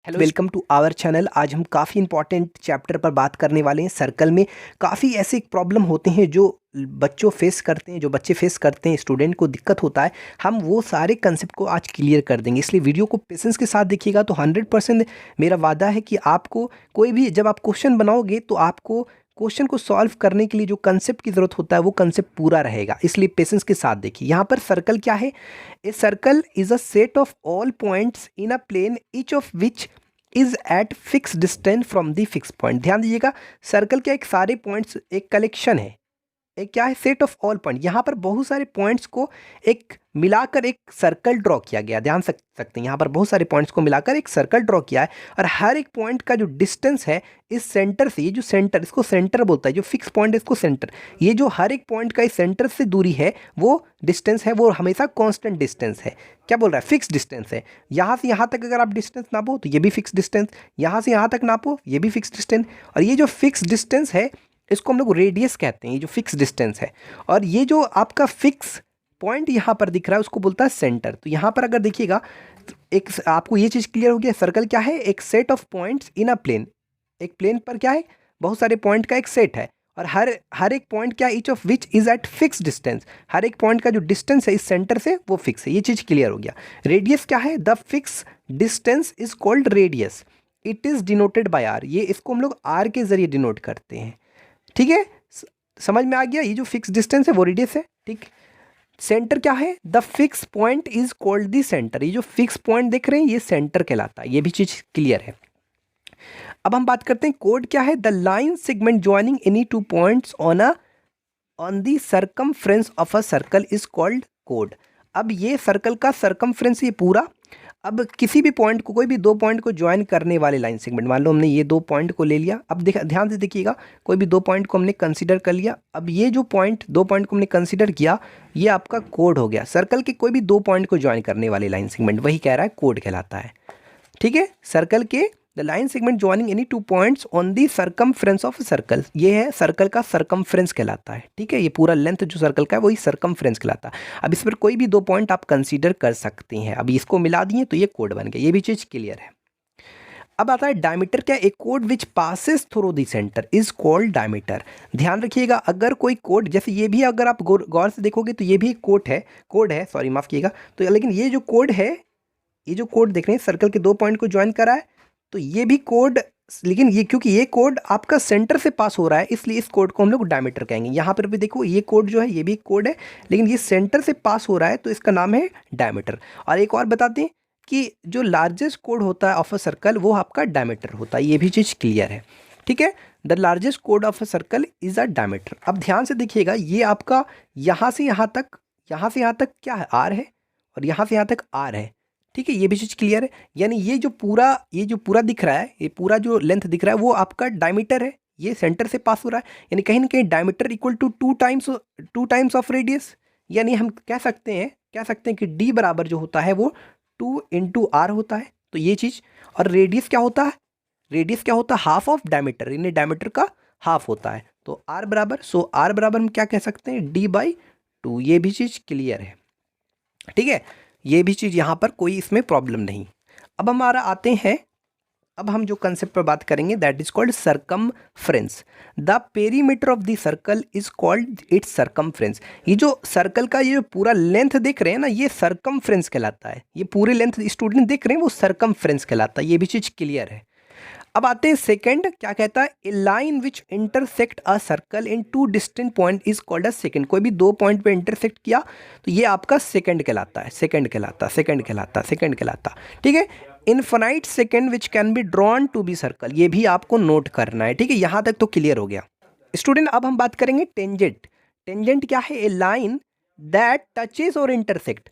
Hello, welcome to our channel. आज हम काफ़ी इंपॉर्टेंट चैप्टर पर बात करने वाले हैं। सर्कल में काफ़ी ऐसे प्रॉब्लम होते हैं जो बच्चों फेस करते हैं, जो बच्चे फेस करते हैं, स्टूडेंट को दिक्कत होता है। हम वो सारे कंसेप्ट को आज क्लियर कर देंगे, इसलिए वीडियो को पेशेंस के साथ देखिएगा तो 100% मेरा वादा है कि आपको कोई भी जब आप क्वेश्चन बनाओगे तो आपको क्वेश्चन को सॉल्व करने के लिए जो कंसेप्ट की ज़रूरत होता है वो कंसेप्ट पूरा रहेगा, इसलिए पेशेंस के साथ देखिए। यहाँ पर सर्कल क्या है? A circle is a set of all points in a plane each of which is at fix distance from the fix point. ध्यान दीजिएगा, सर्कल के एक सारे पॉइंट्स एक कलेक्शन है, एक क्या है, सेट ऑफ ऑल पॉइंट। यहाँ पर बहुत सारे पॉइंट्स को एक मिलाकर एक सर्कल ड्रॉ किया गया। ध्यान सकते हैं, यहाँ पर बहुत सारे पॉइंट्स को मिलाकर एक सर्कल ड्रॉ किया है और हर एक पॉइंट का जो डिस्टेंस है इस सेंटर से, ये जो सेंटर, इसको सेंटर बोलता है, जो फिक्स पॉइंट है इसको सेंटर, ये जो हर एक पॉइंट का इस सेंटर से दूरी है वो डिस्टेंस है, वो हमेशा कांस्टेंट डिस्टेंस है। क्या बोल रहा है? फिक्स डिस्टेंस है। यहाँ से यहाँ तक अगर आप डिस्टेंस नापो तो ये भी फिक्स डिस्टेंस, यहाँ से यहाँ तक नापो ये भी फिक्स डिस्टेंस, और ये जो फिक्स डिस्टेंस है इसको हम लोग रेडियस कहते हैं, ये जो फिक्स डिस्टेंस है। और ये जो आपका फिक्स पॉइंट यहाँ पर दिख रहा है उसको बोलता है सेंटर। तो यहाँ पर अगर देखिएगा तो एक आपको ये चीज़ क्लियर हो गया, सर्कल क्या है? एक set of points in a plane. एक प्लेन पर क्या है? बहुत सारे पॉइंट का एक सेट है और हर एक पॉइंट क्या, each of which is at fix distance, हर एक पॉइंट का जो डिस्टेंस है इस सेंटर से वो फिक्स है। ये चीज़ क्लियर हो गया। रेडियस क्या है? The fix distance is called radius, it is denoted by R. ये इसको हम लोग आर के जरिए डिनोट करते हैं। ठीक है, समझ में आ गया? ये जो फिक्स डिस्टेंस है वो रेडियस है। ठीक, सेंटर क्या है? The fix point is called the centre. ये जो फिक्स पॉइंट देख रहे हैं ये सेंटर कहलाता है। ये भी चीज क्लियर है। अब हम बात करते हैं कोड क्या है? The line segment joining any two points on the circumference of a circle is called code. अब ये सर्कल का सर्कमफ्रेंस ये पूरा, अब किसी भी पॉइंट को, कोई भी दो पॉइंट को ज्वाइन करने वाले लाइन सेगमेंट, मान लो हमने ये दो पॉइंट को ले लिया। अब ध्यान से देखिएगा, कोई भी दो पॉइंट को हमने कंसीडर कर लिया। अब ये जो पॉइंट, दो पॉइंट को हमने कंसीडर किया, ये आपका कोड हो गया। सर्कल के कोई भी दो पॉइंट को ज्वाइन करने वाले लाइन सेगमेंट, वही कह रहा है कोड कहलाता है। ठीक है, सर्कल के the line segment joining any two points on the circumference of circle, ये है सर्कल का सर्कमफ्रेंस कहलाता है। ठीक है, ये पूरा लेंथ जो सर्कल का है वही सर्कमफ्रेंस कहलाता है। अब इस पर कोई भी दो पॉइंट आप कंसीडर कर सकते हैं। अब इसको मिला दिए तो ये कोड बन गया। ये भी चीज़ क्लियर है। अब आता है डायमीटर क्या? एक code which passes through the centre is called diameter. ध्यान रखिएगा, अगर कोई कोड, जैसे ये भी अगर आप गौर से देखोगे तो ये भी एक कोड है, सॉरी माफ कीजिएगा। तो लेकिन ये जो कोड है, ये जो कोड देख रहे हैं सर्कल के दो पॉइंट को ज्वाइन करा है, तो ये भी कोड, लेकिन ये क्योंकि ये कोड आपका सेंटर से पास हो रहा है इसलिए इस कोड को हम लोग डायमीटर कहेंगे। यहाँ पर भी देखो ये कोड जो है ये भी कोड है, लेकिन ये सेंटर से पास हो रहा है तो इसका नाम है डायमीटर। और एक और बताते हैं कि जो लार्जेस्ट कोड होता है ऑफ अ सर्कल वो आपका डायमीटर होता है। ये भी चीज़ क्लियर है। ठीक है, the largest code of a circle is a diameter. अब ध्यान से देखिएगा, ये आपका यहाँ से यहाँ तक, यहाँ से यहाँ तक क्या है? आर है, और यहाँ से यहाँ तक आर है। ठीक है, ये भी चीज़ क्लियर है। यानी ये जो पूरा दिख रहा है, ये पूरा जो लेंथ दिख रहा है वो आपका डायमीटर है। ये सेंटर से पास हो रहा है, यानी कहीं ना कहीं diameter equal to two times of radius. यानी हम कह सकते हैं कि डी बराबर जो होता है वो 2 × r होता है। तो ये चीज़, और रेडियस क्या होता है? रेडियस क्या होता है? हाफ ऑफ डायमीटर, यानी डायमीटर का हाफ होता है। तो r बराबर, r बराबर हम क्या कह सकते हैं? d/2। ये भी चीज़ क्लियर है। ठीक है, ये भी चीज़ यहाँ पर कोई इसमें प्रॉब्लम नहीं। अब हमारा आते हैं, अब हम जो कंसेप्ट पर बात करेंगे that is called circumference. The perimeter of the circle is called its circumference. ये जो सर्कल का ये जो पूरा लेंथ देख रहे हैं ना, ये सर्कमफ्रेंस कहलाता है। ये पूरे लेंथ स्टूडेंट देख रहे हैं वो सर्कमफ्रेंस कहलाता है। ये भी चीज़ क्लियर है। अब आते हैं सेकंड, क्या कहता है? A line which intersect a circle in two distant point is called a second. कोई भी दो पॉइंट पे इंटरसेक्ट किया तो ये आपका सेकंड कहलाता है, सेकंड कहलाता। ठीक है, infinite secant which can be drawn to be circle. ये भी आपको नोट करना है। ठीक है, यहाँ तक तो क्लियर हो गया स्टूडेंट। अब हम बात करेंगे टेंजेंट। टेंजेंट क्या है? ए लाइन दैट टचेज और intersect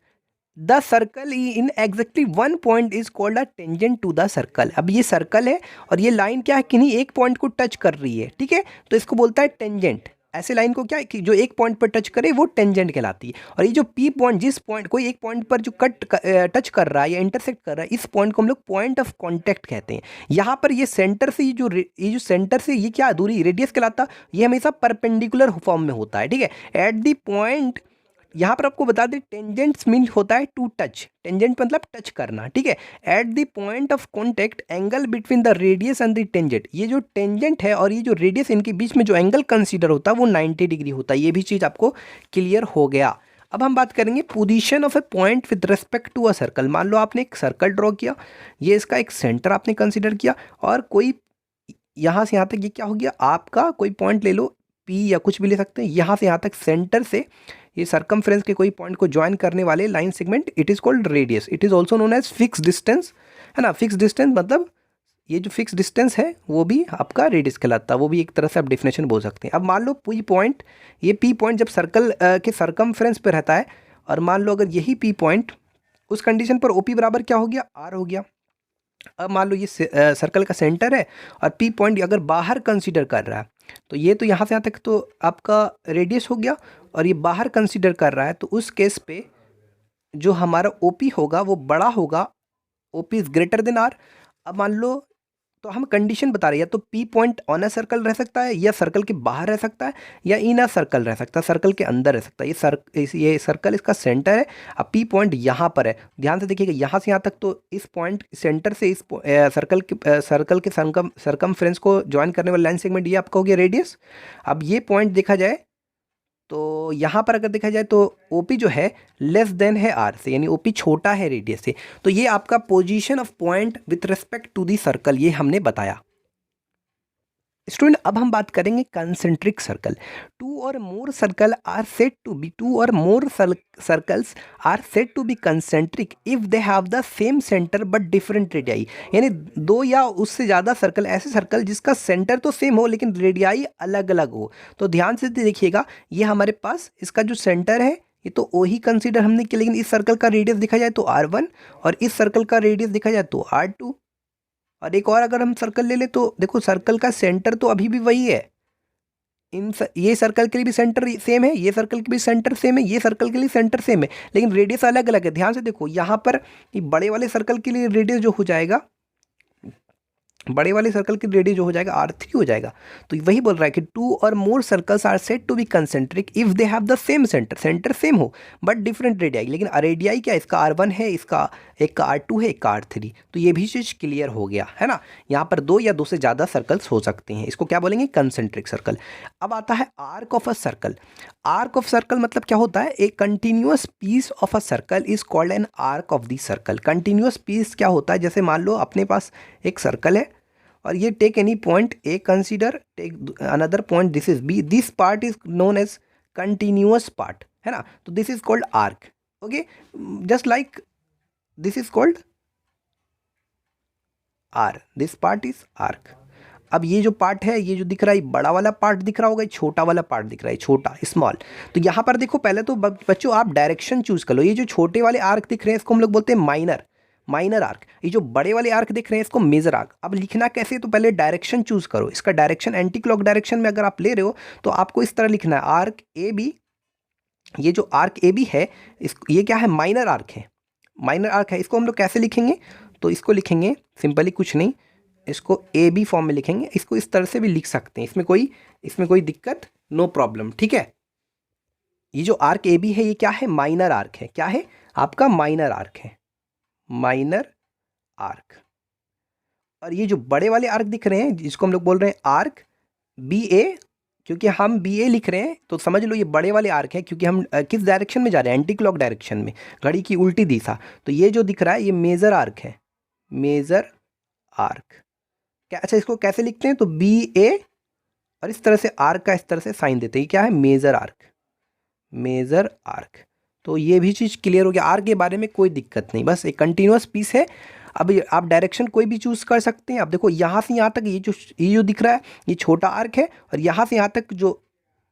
the circle in exactly one point is called a tangent to the circle. अब ये सर्कल है और ये लाइन क्या है? किन्हीं एक पॉइंट को टच कर रही है। ठीक है, तो इसको बोलता है टेंजेंट। ऐसे लाइन को क्या है कि जो एक पॉइंट पर टच करे वो टेंजेंट कहलाती है। और ये जो पी पॉइंट, जिस पॉइंट, कोई एक पॉइंट पर जो टच कर रहा है या इंटरसेक्ट कर रहा है, इस पॉइंट को हम लोग पॉइंट ऑफ कॉन्टैक्ट कहते हैं। यहाँ पर ये सेंटर से ये जो सेंटर से ये क्या दूरी, रेडियस कहलाता, ये हमेशा परपेंडिकुलर फॉर्म में होता है। ठीक है, एट द पॉइंट यहाँ पर आपको बता दें टेंजेंट्स मीन होता है टू टच, टेंजेंट मतलब टच करना, ठीक है। At the point of contact angle between the radius and the tangent, ये जो टेंजेंट है और ये जो रेडियस इनके बीच में जो एंगल कंसीडर होता है वो 90 डिग्री होता है। ये भी चीज़ आपको क्लियर हो गया। अब हम बात करेंगे position of a point with respect to a circle. मान लो आपने एक सर्कल ड्रॉ किया, ये इसका एक सेंटर आपने कंसीडर किया, और कोई यहाँ से यहाँ तक ये क्या हो गया आपका, कोई पॉइंट ले लो पी या कुछ भी ले सकते हैं, यहाँ से यहाँ तक सेंटर से ये सरकमफ्रेंस के कोई पॉइंट को ज्वाइन करने वाले line segment, it is called radius. It is also known as fix distance, है ना। फिक्स डिस्टेंस मतलब ये जो फिक्स डिस्टेंस है वो भी आपका रेडियस कहलाता है, वो भी एक तरह से आप डेफिनेशन बोल सकते हैं। अब मान लो पी पॉइंट, ये पी पॉइंट जब सर्कल के सरकमफ्रेंस पे रहता है, और मान लो अगर यही पी पॉइंट, उस कंडीशन पर ओपी बराबर क्या हो गया, आर हो गया। अब मान लो ये सर्कल का सेंटर है और पी पॉइंट अगर बाहर कंसीडर कर रहा है, तो ये तो यहाँ से यहाँ तक तो आपका रेडियस हो गया, और ये बाहर कंसीडर कर रहा है, तो उस केस पे जो हमारा ओपी होगा वो बड़ा होगा, OP is greater than R. अब मान लो, तो हम कंडीशन बता रहे हैं, या तो P point on a circle रह सकता है, या सर्कल के बाहर रह सकता है, या इन अ सर्कल रह सकता है, सर्कल के अंदर रह सकता है। ये सर्कल इसका सेंटर है, अब पी पॉइंट यहाँ पर है। ध्यान से देखिएगा, यहाँ से यहाँ तक तो इस पॉइंट सेंटर से इस सर्कल के सरकमफ्रेंस को ज्वाइन करने वाला लाइन सेगमेंट, ये आपका हो गया रेडियस। अब ये पॉइंट देखा जाए तो यहाँ पर अगर देखा जाए तो ओपी जो है लेस देन है आर से, यानी ओपी छोटा है रेडियस से। तो ये आपका position of point with respect to the circle, ये हमने बताया। स्टूडेंट अब हम बात करेंगे concentric circle. Two or more circle are said to be two or more circles are said to be concentric if they have the same centre but different radii. यानी दो या उससे ज़्यादा सर्कल, ऐसे सर्कल जिसका सेंटर तो same हो लेकिन रेडियाई अलग अलग हो। तो ध्यान से देखिएगा, ये हमारे पास इसका जो सेंटर है ये तो ओ ही कंसीडर हमने किया, लेकिन इस सर्कल का रेडियस देखा जाए तो R1 और इस सर्कल का रेडियस देखा जाए तो R2। और एक और अगर हम सर्कल ले लें तो देखो सर्कल का सेंटर तो अभी भी वही है, ये सर्कल के लिए भी सेंटर सेम है, ये सर्कल के भी सेंटर सेम है, ये सर्कल के लिए सेंटर सेम है, लेकिन रेडियस अलग अलग है। ध्यान से देखो, यहाँ पर ये बड़े वाले सर्कल के लिए रेडियस जो हो जाएगा, बड़े वाले सर्कल की रेडियस जो हो जाएगा R3 हो जाएगा। तो वही बोल रहा है कि two or more circles are said to be concentric if they have the same centre, centre same हो बट डिफरेंट रेडियाई। लेकिन रेडियाई क्या, इसका R1 है, इसका एक का R2 है, एक का R3। तो ये भी चीज़ क्लियर हो गया है ना। यहाँ पर दो या दो से ज़्यादा सर्कल्स हो सकते हैं, इसको क्या बोलेंगे, कंसेंट्रिक सर्कल। अब आता है arc of a circle. Arc of circle मतलब क्या होता है, a continuous piece of a circle is called an arc of the circle. Continuous piece क्या होता है, जैसे मान लो अपने पास एक सर्कल है और ये take any point A consider, take another point this is B, this part is known as continuous part, है ना। तो this is called arc, okay, just like this is called R, this part is arc. अब ये जो part है, ये जो दिख रहा है, बड़ा वाला पार्ट दिख रहा होगा, छोटा वाला पार्ट दिख रहा है, छोटा स्मॉल। तो यहाँ पर देखो, पहले तो बच्चों आप डायरेक्शन चूज कर लो। ये जो छोटे वाले आर्क दिख रहे हैं इसको हम लोग बोलते हैं माइनर आर्क। ये जो बड़े वाले आर्क दिख रहे हैं इसको मेजर आर्क। अब लिखना कैसे, तो पहले डायरेक्शन चूज करो। इसका डायरेक्शन एंटी क्लॉक डायरेक्शन में अगर आप ले रहे हो तो आपको इस तरह लिखना है, आर्क ए बी। ये जो आर्क ए बी है, ये क्या है, माइनर आर्क है, माइनर आर्क है। इसको हम लोग कैसे लिखेंगे, तो इसको लिखेंगे सिंपली, कुछ नहीं, इसको ए बी फॉर्म में लिखेंगे। इसको इस तरह से भी लिख सकते हैं, इसमें कोई दिक्कत, नो प्रॉब्लम, ठीक है। ये जो आर्क ए बी है ये क्या है, माइनर आर्क है। क्या है आपका, माइनर आर्क है, माइनर आर्क। और ये जो बड़े वाले आर्क दिख रहे हैं जिसको हम लोग बोल रहे हैं आर्क बी ए, क्योंकि हम बी ए लिख रहे हैं तो समझ लो ये बड़े वाले आर्क है, क्योंकि हम किस डायरेक्शन में जा रहे हैं, एंटी क्लॉक डायरेक्शन में, घड़ी की उल्टी दिशा। तो ये जो दिख रहा है ये मेजर आर्क है, मेजर आर्क। क्या, अच्छा इसको कैसे लिखते हैं, तो बी ए और इस तरह से आर्क का इस तरह से साइन देते हैं, क्या है, मेजर आर्क, मेजर आर्क। तो ये भी चीज़ क्लियर हो गया, आर्क के बारे में कोई दिक्कत नहीं, बस एक कंटिन्यूअस पीस है। अब आप डायरेक्शन कोई भी चूज़ कर सकते हैं। अब देखो यहाँ से यहाँ तक ये जो दिख रहा है ये छोटा आर्क है, और यहाँ से यहाँ तक जो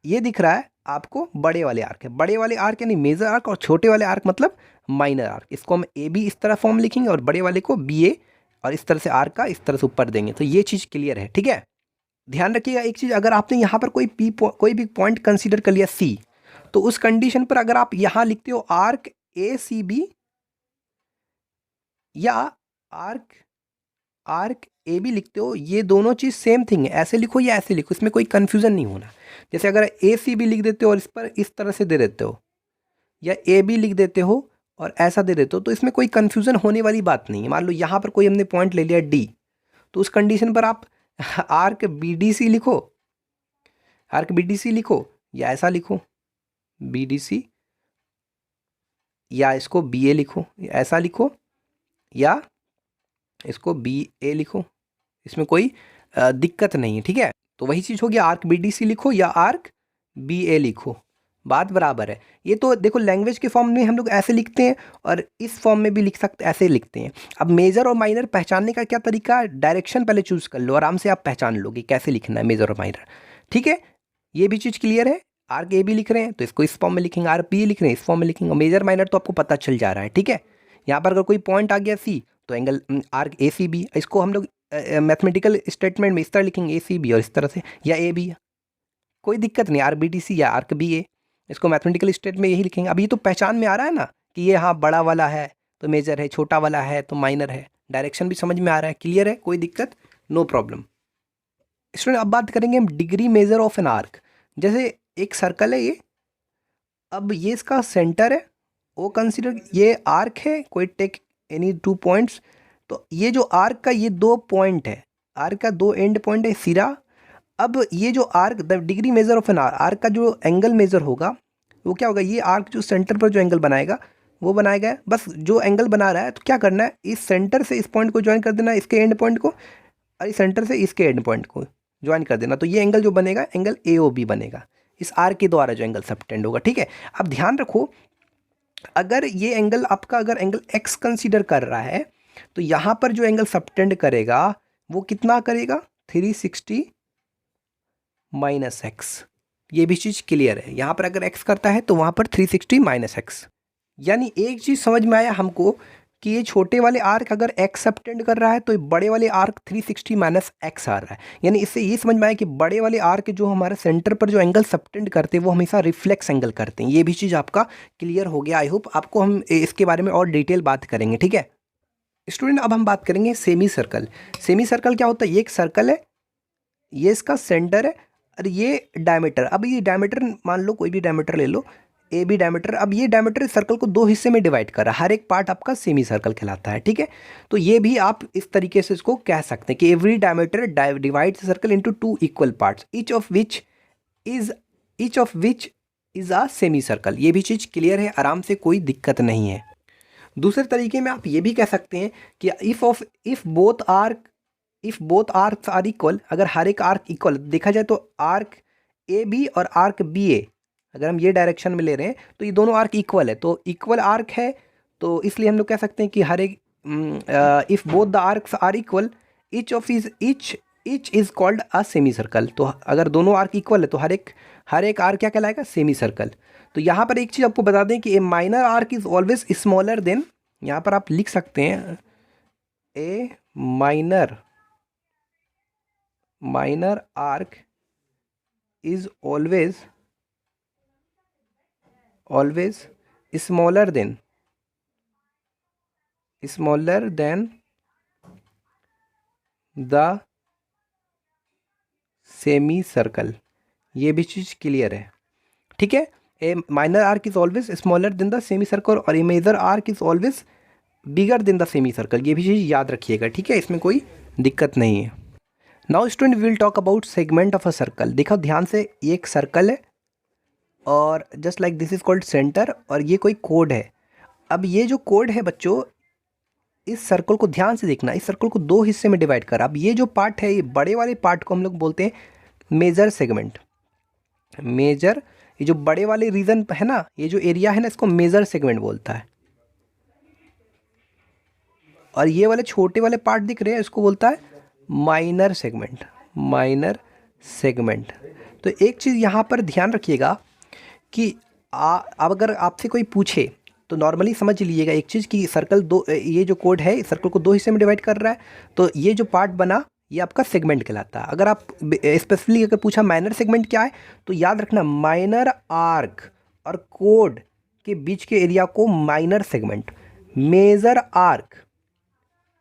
ये दिख रहा है आपको बड़े वाले आर्क है। बड़े वाले आर्क यानी मेजर आर्क, और छोटे वाले आर्क मतलब माइनर आर्क। इसको हम ए बी इस तरह फॉर्म लिखेंगे और बड़े वाले को बी ए, और इस तरह से आर्क का इस तरह से ऊपर देंगे। तो ये चीज़ क्लियर है, ठीक है। ध्यान रखिएगा एक चीज़, अगर आपने यहाँ पर कोई भी पॉइंट कंसीडर कर लिया सी, तो उस कंडीशन पर अगर आप यहाँ लिखते हो आर्क ए सी बी या आर्क ए बी लिखते हो, ये दोनों चीज़ सेम थिंग है। ऐसे लिखो या ऐसे लिखो, इसमें कोई कन्फ्यूज़न नहीं होना। जैसे अगर ए सी बी लिख देते हो और इस पर इस तरह से दे देते हो, या ए बी लिख देते हो और ऐसा दे देते हो, तो इसमें कोई कन्फ्यूज़न होने वाली बात नहीं है। मान लो यहाँ पर कोई हमने पॉइंट ले लिया डी, तो उस कंडीशन पर आप आर्क बी डी सी लिखो, आर्क बी डी सी लिखो, या ऐसा लिखो बी डी सी, या इसको बी ए लिखो, ऐसा लिखो, या इसको बी ए लिखो, इसमें कोई दिक्कत नहीं है, ठीक है। तो वही चीज़ हो गया, आर्क बी डी सी लिखो या आर्क बी ए लिखो, बात बराबर है। ये तो देखो लैंग्वेज के फॉर्म में हम लोग ऐसे लिखते हैं और इस फॉर्म में भी लिख सकते, ऐसे लिखते हैं। अब मेजर और माइनर पहचानने का क्या तरीका है, डायरेक्शन पहले चूज कर लो, आराम से आप पहचान लोगे कैसे लिखना है मेजर और माइनर, ठीक है। ये भी चीज़ क्लियर है। आर्क ए बी लिख रहे हैं तो इसको इस फॉर्म में लिखेंगे, आर्क बी लिख रहे हैं इस फॉर्म में लिखेंगे, मेजर माइनर तो आपको पता चल जा रहा है, ठीक है। यहाँ पर अगर कोई पॉइंट आ गया सी, तो angle arc A C B, इसको हम लोग मैथमेटिकल स्टेटमेंट में इस तरह लिखेंगे ए सी बी, और इस तरह से, या ए बी, कोई दिक्कत नहीं, आर्क बी टी सी या आर्क बी ए, इसको मैथमेटिकल स्टेट में यही लिखेंगे। अब ये तो पहचान में आ रहा है ना कि ये हाँ बड़ा वाला है तो मेजर है, छोटा वाला है तो माइनर है, डायरेक्शन भी समझ में आ रहा है, क्लियर है, कोई दिक्कत, नो प्रॉब्लम। स्टूडेंट अब बात करेंगे हम degree measure of an arc. जैसे एक सर्कल है ये, अब ये इसका सेंटर है, वो कंसिडर, ये आर्क है, कोई टेक एनी 2 पॉइंट्स, तो ये जो आर्क का ये 2 पॉइंट है, आर्क का 2 एंड पॉइंट है सिरा। अब ये जो arc, the degree measure of an arc का जो एंगल मेजर होगा वो क्या होगा, ये आर्क जो सेंटर पर जो एंगल बनाएगा वो बनाएगा है, बस जो एंगल बना रहा है तो क्या करना है, इस सेंटर से इस पॉइंट को ज्वाइन कर देना, इसके एंड पॉइंट को, और इस सेंटर से इसके एंड पॉइंट को ज्वाइन कर देना, तो ये एंगल जो बनेगा एंगल ए ओ बी बनेगा, इस आर्क के द्वारा जो एंगल सबटेंड होगा, ठीक है। अब ध्यान रखो, अगर ये एंगल आपका, अगर एंगल एक्स कंसीडर कर रहा है तो यहाँ पर जो एंगल सबटेंड करेगा वो कितना करेगा, 360 माइनस एक्स। ये भी चीज़ क्लियर है, यहाँ पर अगर एक्स करता है तो वहाँ पर 360 माइनस एक्स। यानी एक चीज़ समझ में आया हमको कि ये छोटे वाले आर्क अगर एक्स सबटेंड कर रहा है तो बड़े वाले आर्क 360 माइनस एक्स आ रहा है। यानी इससे ये समझ में आया कि बड़े वाले आर्क जो हमारे सेंटर पर जो एंगल सबटेंड करते हैं वो हमेशा रिफ्लेक्स एंगल करते हैं। ये भी चीज़ आपका क्लियर हो गया। आई होप आपको हम इसके बारे में और डिटेल बात करेंगे, ठीक है स्टूडेंट। अब हम बात करेंगे सेमी सर्कल। सेमी सर्कल क्या होता है, ये एक सर्कल है, ये इसका सेंटर है और ये डायमीटर। अब ये डायमीटर मान लो, कोई भी डायमीटर ले लो, ए बी डायमीटर। अब ये डायमीटर सर्कल को 2 हिस्से में डिवाइड कर रहा है, हर एक पार्ट आपका सेमी सर्कल कहलाता है, ठीक है। तो ये भी आप इस तरीके से इसको कह सकते हैं कि every diameter divides circle into 2 equal parts, each of which is a semi circle. ये भी चीज़ क्लियर है, आराम से, कोई दिक्कत नहीं है। दूसरे तरीके में आप ये भी कह सकते हैं कि if both arcs are equal, अगर हर एक आर्क इक्वल देखा जाए तो आर्क ए बी और आर्क बी ए, अगर हम ये डायरेक्शन में ले रहे हैं तो ये दोनों आर्क इक्वल है, तो इक्वल आर्क है, तो इसलिए हम लोग कह सकते हैं कि हर एक if both the arcs are equal each is called a semi circle. तो अगर दोनों आर्क इक्वल है तो हर एक आर्क क्या कहलाएगा, सेमी सर्कल। तो यहाँ पर एक चीज़ आपको बता दें कि a minor arc is always smaller than, यहाँ पर आप लिख सकते हैं ए माइनर आर्क इज ऑलवेज smaller than the semi circle. ये भी चीज़ क्लियर है, ठीक है। A minor arc is always smaller than the semi circle और a major arc is always bigger than the semi circle. ये भी चीज़ याद रखिएगा, ठीक है, इसमें कोई दिक्कत नहीं है। Now student we will talk about segment of a circle. देखो ध्यान से, ये एक सर्कल है और just like this is called centre, और ये कोई कोड है। अब ये जो कोड है बच्चों, इस सर्कल को ध्यान से देखना, इस सर्कल को 2 हिस्से में डिवाइड कर। अब ये जो पार्ट है, ये बड़े वाले पार्ट को हम लोग बोलते हैं मेजर सेगमेंट। मेजर, ये जो बड़े वाले रीजन है ना, ये जो एरिया है ना, इसको मेजर सेगमेंट बोलता है। और ये वाले छोटे वाले पार्ट दिख रहे हैं, इसको बोलता है माइनर सेगमेंट। तो एक चीज़ यहाँ पर ध्यान रखिएगा कि अब अगर आपसे कोई पूछे तो नॉर्मली समझ लीजिएगा एक चीज़ कि सर्कल ये जो कोड है सर्कल को 2 हिस्से में डिवाइड कर रहा है, तो ये जो पार्ट बना ये आपका सेगमेंट कहलाता है। अगर आप स्पेसिफिकली अगर पूछा माइनर सेगमेंट क्या है, तो याद रखना माइनर आर्क और कोड के बीच के एरिया को माइनर सेगमेंट, मेजर आर्क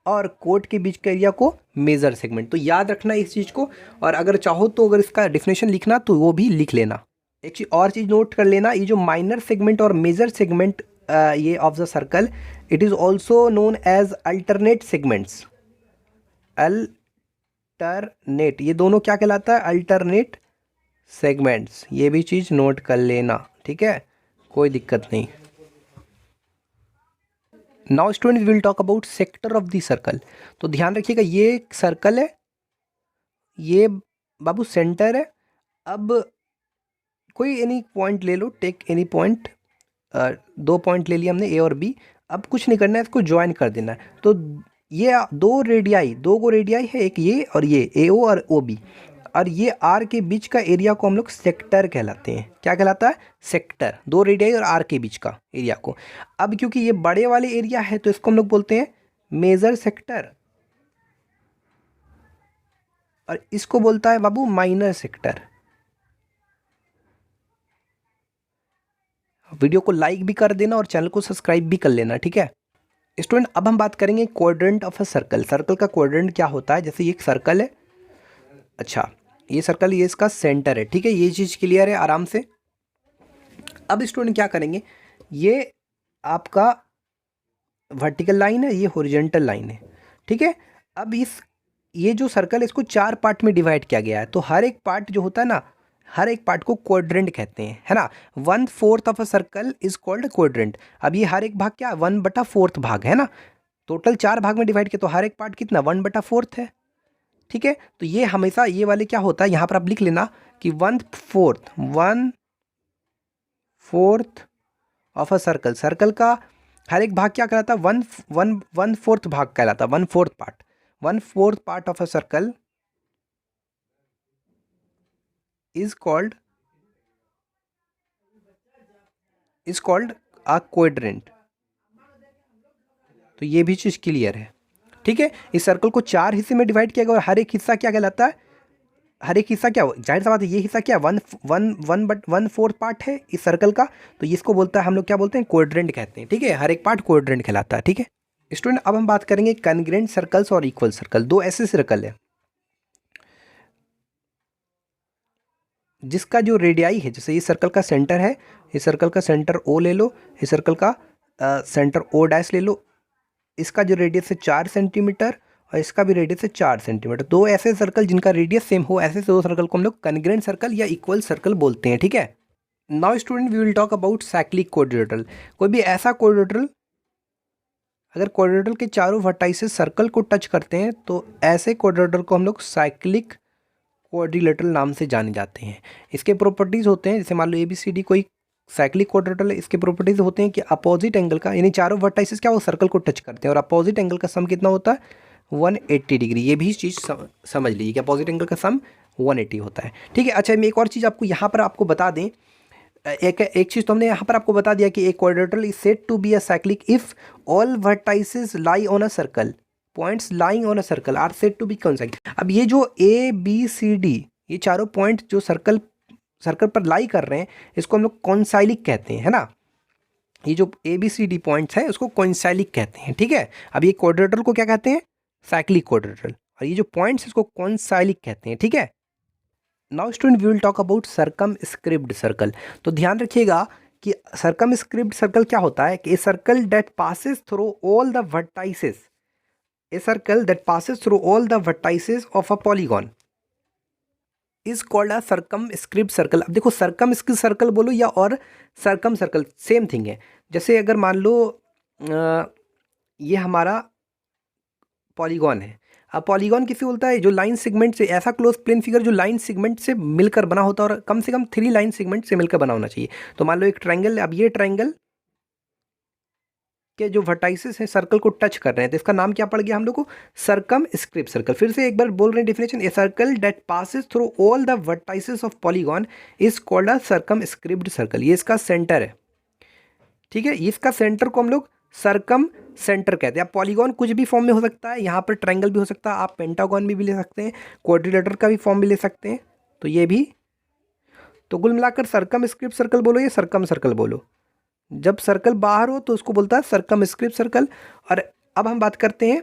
और कोड के बीच के एरिया को मेजर सेगमेंट। तो याद रखना इस चीज़ को, और अगर चाहो तो अगर इसका डेफिनेशन लिखना तो वो भी लिख लेना। एक चीज और चीज नोट कर लेना, ये जो माइनर सेगमेंट और मेजर सेगमेंट ये of the circle, it is also known as alternate segments. Alternate, ये दोनों क्या कहलाता है? Alternate segments. ये भी चीज नोट कर लेना, ठीक है, कोई दिक्कत नहीं। Now student will talk about sector of the circle. तो ध्यान रखिएगा, ये सर्कल है, ये बाबू सेंटर है। अब कोई एनी पॉइंट ले लो, टेक एनी पॉइंट, दो पॉइंट ले लिया हमने ए और बी। अब कुछ नहीं करना है, इसको ज्वाइन कर देना है। तो ये दो रेडियाई, दो को रेडियाई है, एक ये और ये ए ओ और ओ बी, और ये आर के बीच का एरिया को हम लोग सेक्टर कहलाते हैं। क्या कहलाता है? सेक्टर। दो रेडियाई और आर के बीच का एरिया को। अब क्योंकि ये बड़े वाले एरिया है तो इसको हम लोग बोलते हैं मेजर सेक्टर, और इसको बोलता है बाबू माइनर सेक्टर। वीडियो को लाइक भी कर देना और चैनल को सब्सक्राइब भी कर लेना, ठीक है स्टूडेंट। अब हम बात करेंगे quadrant of a circle. Circle का क्वाड्रेंट क्या होता है? जैसे ये एक सर्कल है, अच्छा ये सर्कल, ये इसका सेंटर है, ठीक है, ये चीज़ क्लियर है आराम से। अब स्टूडेंट क्या करेंगे, ये आपका वर्टिकल लाइन है, ये हॉरिजॉन्टल लाइन है, ठीक है। अब ये जो सर्कल है इसको चार पार्ट में डिवाइड किया गया है। तो हर एक पार्ट जो होता है ना, हर एक पार्ट को क्वाड्रेंट कहते हैं, है ना। 1/4 of a circle is called quadrant. अब ये हर एक भाग क्या, 1/4 भाग है ना। टोटल चार भाग में डिवाइड किया तो हर एक पार्ट कितना, 1/4 है, ठीक है। तो ये हमेशा ये वाले क्या होता है, यहाँ पर आप लिख लेना कि 1/4 ऑफ अ सर्कल। सर्कल का हर एक भाग क्या कहलाता है, 1/4 भाग कहलाता है, 1/4 part. 1/4 part of a circle is called a quadrant. तो ये भी चीज क्लियर है, ठीक है। इस सर्कल को चार हिस्से में डिवाइड किया गया और हर एक हिस्सा क्या कहलाता है, हर एक हिस्सा क्या, जाहिर सा बात है ये हिस्सा क्या, 1/4 पार्ट है इस सर्कल का। तो इसको बोलता है, हम लोग क्या बोलते हैं, क्वाड्रेंट कहते हैं, ठीक है। हर एक पार्ट क्वाड्रेंट कहलाता है, ठीक है स्टूडेंट। अब हम बात करेंगे कॉन्ग्रुएंट सर्कल्स और इक्वल सर्कल। दो ऐसे सर्कल है जिसका जो रेडियाई है, जैसे ये सर्कल का सेंटर है, इस सर्कल का सेंटर ओ ले लो, इस सर्कल का सेंटर ओ डैश ले लो। इसका जो रेडियस है 4 सेंटीमीटर और इसका भी रेडियस है 4 सेंटीमीटर। दो ऐसे सर्कल जिनका रेडियस सेम हो, ऐसे दो सर्कल को हम लोग कॉन्ग्रुएंट सर्कल या इक्वल सर्कल बोलते हैं, ठीक है। Now student we will talk about cyclic quadrilateral. कोई भी ऐसा क्वाड्रिलेटरल, अगर क्वाड्रिलेटरल के चारों वर्टाइसेस सर्कल को टच करते हैं तो ऐसे क्वाड्रिलेटरल को हम लोग साइक्लिक क्वाड्रिलेटरल नाम से जाने जाते हैं। इसके प्रॉपर्टीज होते हैं, जैसे मान लो ABCD कोई साइक्लिक क्वाड्रिलेटरल है, इसके प्रॉपर्टीज होते हैं कि अपोजिट एंगल का, यानी चारों वर्टाइसेस क्या वो सर्कल को टच करते हैं और अपोजिट एंगल का सम कितना होता है, 180 डिग्री। ये भी चीज़ समझ लीजिए कि अपोजिट एंगल का सम 180 होता है, ठीक है। अच्छा मैं एक और चीज़ आपको यहाँ पर आपको बता दें, एक चीज़ तो हमने यहाँ पर आपको बता दिया कि एक quadrilateral is said to be a cyclic if all vertices lie on a circle, points lying on a circle are said to be concyclic. अब ये जो ABCD, ये चारों पॉइंट जो सर्कल पर लाई कर रहे हैं, इसको हम लोग कॉन्साइलिक कहते हैं, है ना। ये जो ABCD पॉइंट्स है उसको कॉन्साइलिक कहते हैं, ठीक है। अब ये क्वाड्रिलेटरल को क्या कहते हैं, साइक्लिक क्वाड्रिलेटरल, और ये जो पॉइंट्स इसको कॉन्साइलिक कहते हैं, ठीक है। Now student we will talk about circumscribed circle. तो ध्यान रखिएगा कि सर्कमस्क्रिप्ट सर्कल क्या होता है, कि a circle that passes through all the vertices, a circle that passes through all the vertices of a polygon is called a circumscribed circle. अब देखो सर्कमस्क्रिप्ट सर्कल बोलो या और सर्कम सर्कल सेम थिंग है। जैसे अगर मान लो ये हमारा पॉलीगॉन है। अब पॉलीगॉन किसे बोलता है, जो लाइन सेगमेंट से, ऐसा क्लोज प्लेन फिगर जो लाइन सेगमेंट से मिलकर बना होता है और कम से कम 3 लाइन सेगमेंट से मिलकर बना होना चाहिए। तो मान लो एक ट्रायंगल, अब ये ट्रायंगल के जो वर्टाइसेस हैं सर्कल को टच कर रहे हैं, तो इसका नाम क्या पड़ गया हम लोग को, सर्कमस्क्रिप्ट सर्कल। फिर से एक बार बोल रहे हैं definition, a circle that passes through all the vertices of polygon is called a circumscribed circle. ये इसका सेंटर है, ठीक है। इसका सेंटर को हम लोग सर्कम सेंटर कहते हैं। अब पॉलीगॉन कुछ भी फॉर्म में हो सकता है, यहाँ पर ट्रायंगल भी हो सकता है, आप पेंटागन भी ले सकते हैं, क्वाड्रिलेटरल का भी फॉर्म भी ले सकते हैं, तो ये भी। तो कुल मिलाकर सर्कमस्क्रिप्ट सर्कल बोलो या सर्कम सर्कल बोलो, जब सर्कल बाहर हो तो उसको बोलता है सर्कमस्क्रिप्ट सर्कल। और अब हम बात करते हैं,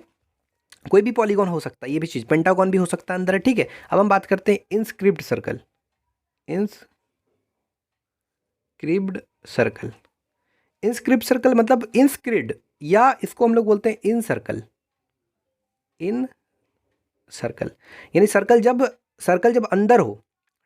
कोई भी पॉलीगॉन हो सकता है, ये भी चीज़, पेंटागन भी हो सकता है अंदर है, ठीक है। अब हम बात करते हैं inscribed circle. Inscribed circle. Inscribed circle मतलब इनस्क्रिप्ड, या इसको हम लोग बोलते हैं इन सर्कल। इन सर्कल यानी सर्कल जब अंदर हो,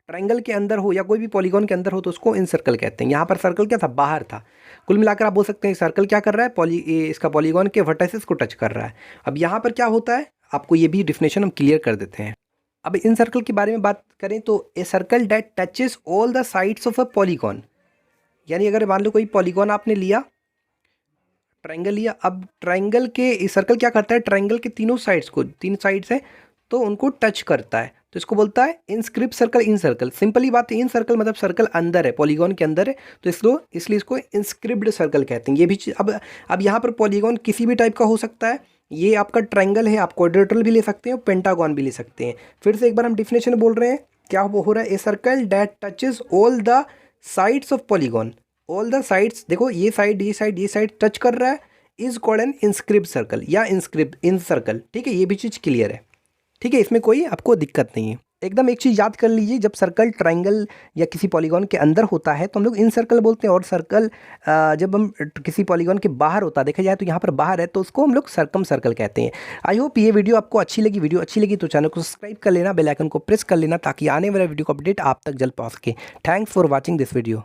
ट्रायंगल के अंदर हो या कोई भी पॉलीगॉन के अंदर हो तो उसको इन सर्कल कहते हैं। यहाँ पर सर्कल क्या था, बाहर था। कुल मिलाकर आप बोल सकते हैं सर्कल क्या कर रहा है, इसका पॉलीगॉन के वर्टाइसेस को टच कर रहा है। अब यहाँ पर क्या होता है, आपको ये भी डिफिनेशन हम क्लियर कर देते हैं। अब इन सर्कल के बारे में बात करें तो a circle that touches all the sides of a polygon, यानी अगर मान लो कोई पॉलीगॉन आपने लिया, ट्रायंगल लिया, अब ट्रायंगल के सर्कल क्या करता है, ट्रायंगल के तीनों साइड्स को, तीन साइड्स है तो उनको टच करता है, तो इसको बोलता है InScript circle. In circle simply बात है, इन सर्कल मतलब सर्कल अंदर है, पॉलीगॉन के अंदर है, तो इसलिए इसको इनस्क्रिप्ट सर्कल कहते हैं। ये भी अब यहाँ पर पॉलीगॉन किसी भी टाइप का हो सकता है। ये आपका ट्रायंगल है, आप क्वाड्रेटरल भी ले सकते हैं और पेंटागॉन भी ले सकते हैं। फिर से एक बार हम डिफिनेशन बोल रहे हैं, क्या हो रहा है, a circle that touches all the sides of polygon. All the sides, देखो ये साइड टच कर रहा है, is called N InScript circle या इनस्क्रिप्ट इन सर्कल। ठीक है, ये भी चीज़ क्लियर है। ठीक है, इसमें कोई आपको दिक्कत नहीं है। एकदम एक चीज़ याद कर लीजिए, जब सर्कल ट्रायंगल या किसी पॉलीगॉन के अंदर होता है तो हम लोग इन सर्कल बोलते हैं, और सर्कल जब हम किसी पॉलीगॉन के बाहर होता है, देखा जाए तो यहाँ पर बाहर है, तो उसको हम लोग सर्कम सर्कल कहते हैं। आई होप ये वीडियो आपको अच्छी लगी। वीडियो अच्छी लगी तो चैनल को सब्सक्राइब कर लेना, बेल आइकन को प्रेस कर लेना ताकि आने वाला वीडियो का अपडेट आप तक जल्द पहुँच सके। Thanks for watching this video.